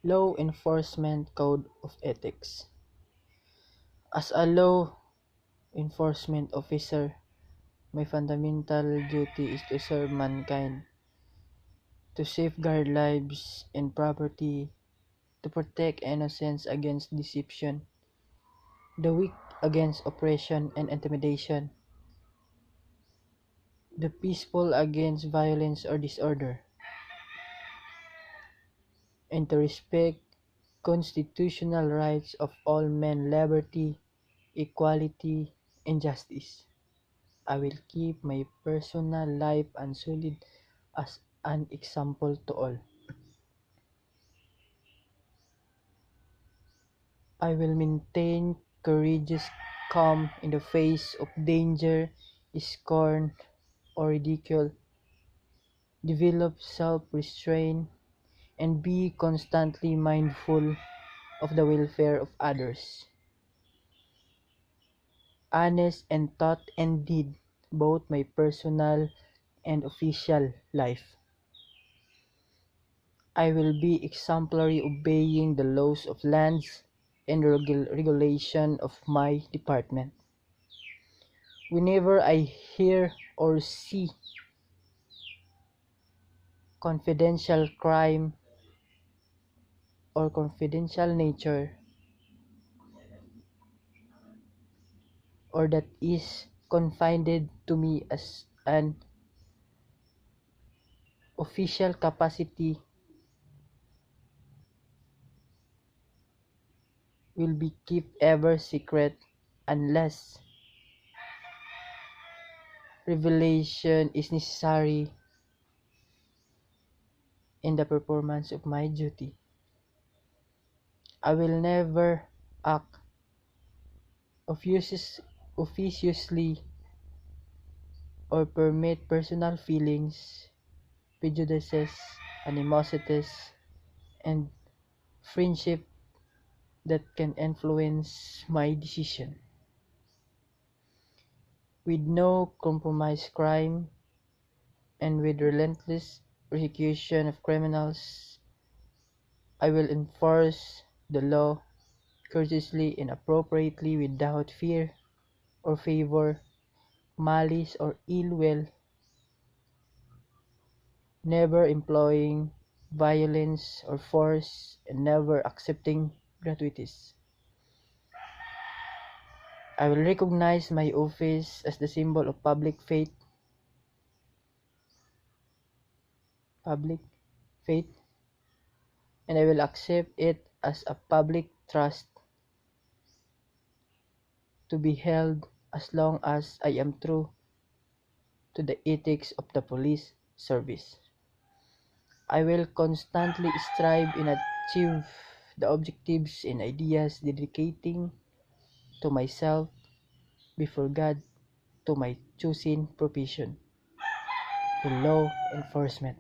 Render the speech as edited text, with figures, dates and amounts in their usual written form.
Law Enforcement Code of Ethics. As a law enforcement officer, my fundamental duty is to serve mankind, to safeguard lives and property, to protect innocents against deception, the weak against oppression and intimidation, the peaceful against violence or disorder, and to respect constitutional rights of all men, liberty, equality, and justice. I will keep my personal life unsullied as an example to all. I will maintain courageous calm in the face of danger, scorn, or ridicule, develop self-restraint, and be constantly mindful of the welfare of others. Honest in thought and deed, both my personal and official life. I will be exemplary obeying the laws of lands and regulation of my department. Whenever I hear or see confidential crime or confidential nature or that is confided to me as an official capacity will be kept ever secret unless revelation is necessary in the performance of my duty. I will never act officiously or permit personal feelings, prejudices, animosities, and friendship that can influence my decision. With no compromise crime and with relentless persecution of criminals, I will enforce the law courteously and appropriately without fear or favor, malice or ill will, never employing violence or force, and never accepting gratuities. I will recognize my office as the symbol of public faith, and I will accept it as a public trust to be held as long as I am true to the ethics of the police service. I will constantly strive and achieve the objectives and ideas dedicating to myself before God to my chosen profession, the law enforcement.